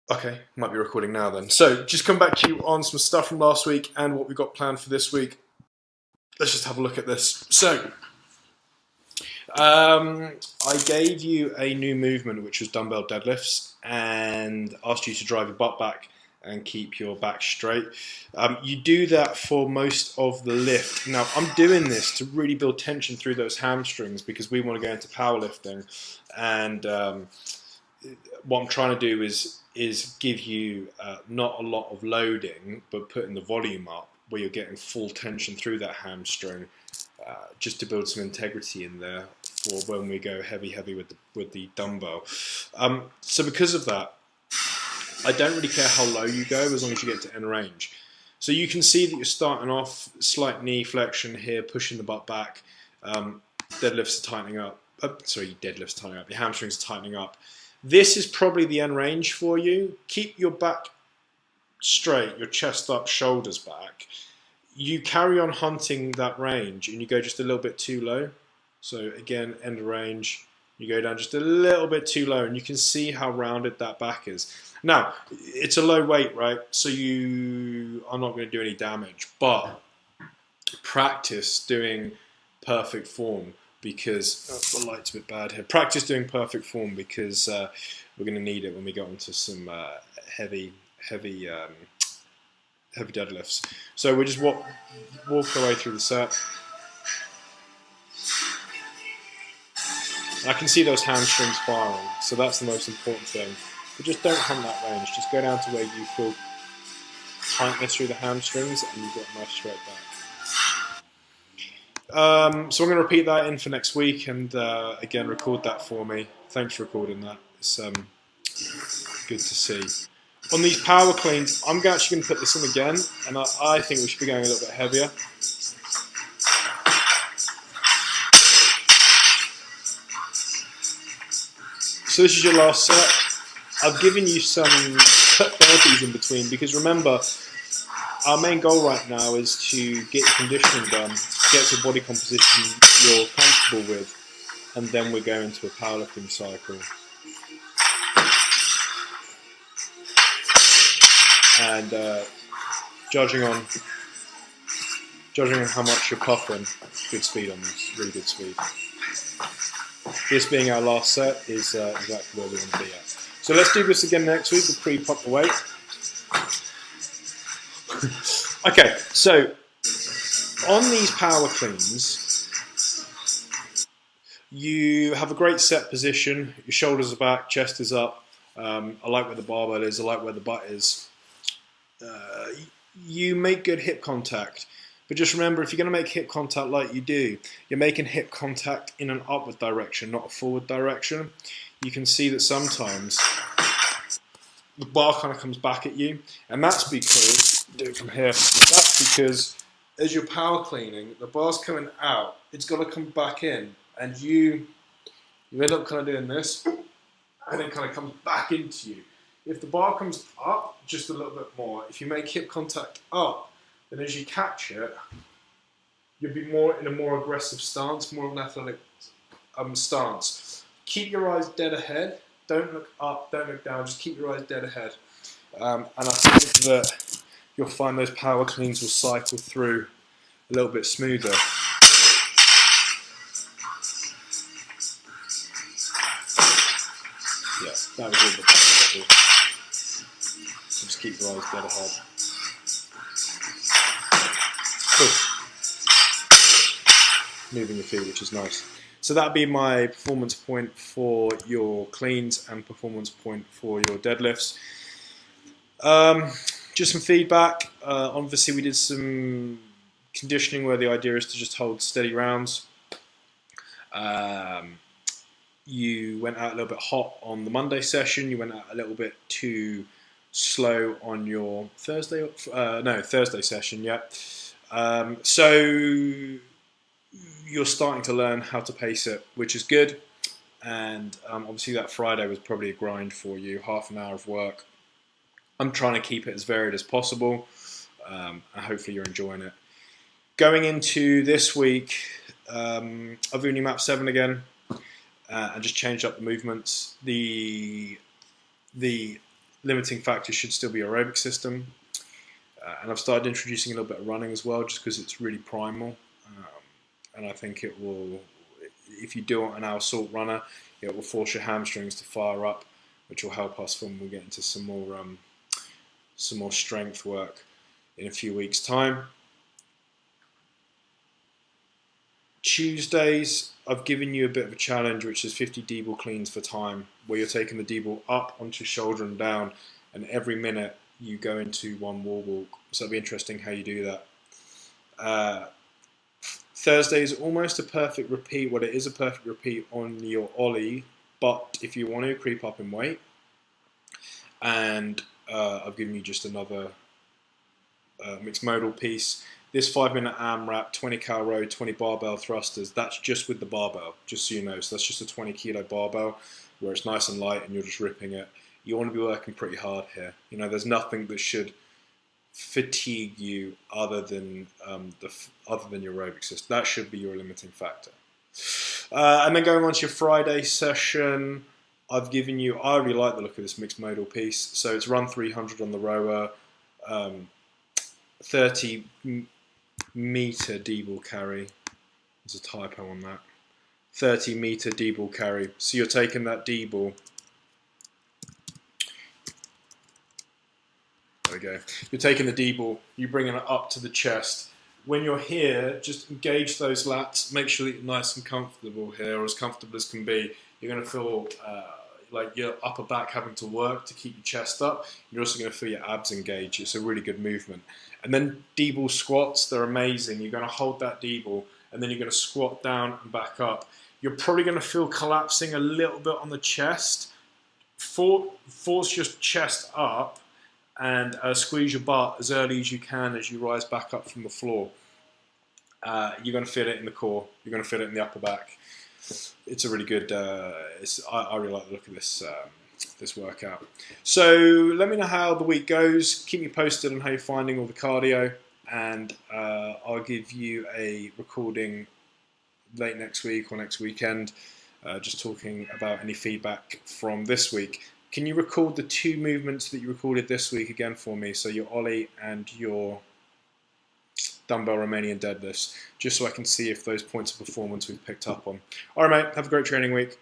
Okay, might be recording now then. So, just come back to you on some stuff from last week and what we've got planned for this week. Let's just have a look at this. So, I gave you a new movement, which was dumbbell deadlifts, and asked you to drive your butt back and keep your back straight. You do that for most of the lift. Now, I'm doing this to really build tension through those hamstrings because we want to go into powerlifting, and what I'm trying to do is give you not a lot of loading, but putting the volume up where you're getting full tension through that hamstring, just to build some integrity in there for when we go heavy with the dumbbell. So because of that, I don't really care how low you go as long as you get to end range. So you can see that you're starting off slight knee flexion here, pushing the butt back. Deadlifts are tightening up. Deadlifts tightening up. Your hamstrings are tightening up. This is probably the end range for you. Keep your back straight, your chest up, shoulders back. You carry on hunting that range and you go just a little bit too low. So again, end of range, you go down just a little bit too low and you can see how rounded that back is. Now, it's a low weight, right? So you are not going to do any damage, but practice doing perfect form because the light's a bit bad here. Practice doing perfect form because we're going to need it when we go into some heavy deadlifts. So we just walk our way through the set. I can see those hamstrings firing, so that's the most important thing. But just don't hunt that range. Just go down to where you feel tightness through the hamstrings and you've got a nice straight back. So I'm going to repeat that in for next week and again record that for me. Thanks for recording that. It's good to see. On these power cleans, I'm actually going to put this in again, and I think we should be going a little bit heavier. So this is your last set. I've given you some burpees in between because remember, our main goal right now is to get your conditioning done, get to a body composition you're comfortable with, and then we're going to a powerlifting cycle. And judging on how much you're puffing, good speed on this, really good speed. This being our last set is exactly where we want to be at. So let's do this again next week. We'll pre-pop the weight. Okay, so on these power cleans, you have a great set position. Your shoulders are back, chest is up. I like where the barbell is. I like where the butt is. You make good hip contact. But just remember, if you're going to make hip contact like you do, you're making hip contact in an upward direction, not a forward direction. You can see that sometimes the bar kind of comes back at you, and that's because, do it from here, that's because as you're power cleaning, the bar's coming out, it's got to come back in, and you end up kind of doing this, and it kind of comes back into you. If the bar comes up just a little bit more, if you make hip contact up, then as you catch it, you'll be more in a more aggressive stance, more of an athletic stance. Keep your eyes dead ahead. Don't look up, don't look down, just keep your eyes dead ahead. And I think that you'll find those power cleans will cycle through a little bit smoother. Yeah, that was really good. Just keep your eyes dead ahead. Cool. Moving your feet, which is nice. So that'd be my performance point for your cleans and performance point for your deadlifts. Just some feedback. Obviously, we did some conditioning where the idea is to just hold steady rounds. You went out a little bit hot on the Monday session. You went out a little bit too slow on your Thursday session. Yeah. So you're starting to learn how to pace it, which is good. And obviously that Friday was probably a grind for you, half an hour of work. I'm trying to keep it as varied as possible, and hopefully you're enjoying it. Going into this week, I've only mapped 7 again. I just changed up the movements. The limiting factor should still be aerobic system. And I've started introducing a little bit of running as well, just because it's really primal. And I think it will, if you do an hour salt runner, it will force your hamstrings to fire up, which will help us when we get into some more strength work in a few weeks' time. Tuesdays, I've given you a bit of a challenge, which is 50 D-ball cleans for time, where you're taking the D-ball up onto your shoulder and down, and every minute you go into one wall walk. So it'll be interesting how you do that. Thursday is almost a perfect repeat. Well, it is a perfect repeat on your ollie, but if you want to creep up in weight, and I've given you just another mixed modal piece. This 5-minute AMRAP, 20 cal row, 20 barbell thrusters, that's just with the barbell, just so you know. So that's just a 20 kilo barbell where it's nice and light and you're just ripping it. You want to be working pretty hard here. You know, there's nothing that should fatigue you other than your aerobic system. That should be your limiting factor. And then going on to your Friday session, I've given you, I really like the look of this mixed modal piece. So it's run 300 on the rower, 30 meter D-ball carry. There's a typo on that. 30 meter D-ball carry. So you're taking that D-ball. There we go. You're taking the D-ball, you're bringing it up to the chest. When you're here, just engage those lats. Make sure that you're nice and comfortable here, or as comfortable as can be. You're going to feel like your upper back having to work to keep your chest up. You're also going to feel your abs engage. It's a really good movement. And then D-ball squats, they're amazing. You're going to hold that D-ball, and then you're going to squat down and back up. You're probably going to feel collapsing a little bit on the chest. Force your chest up and squeeze your butt as early as you can as you rise back up from the floor. You're going to feel it in the core. You're going to feel it in the upper back. It's a really good. I really like the look of this workout. So let me know how the week goes. Keep me posted on how you're finding all the cardio, and I'll give you a recording late next week or next weekend, just talking about any feedback from this week. Can you record the 2 movements that you recorded this week again for me? So your ollie and your dumbbell Romanian deadlifts, just so I can see if those points of performance we've picked up on. All right, mate, have a great training week.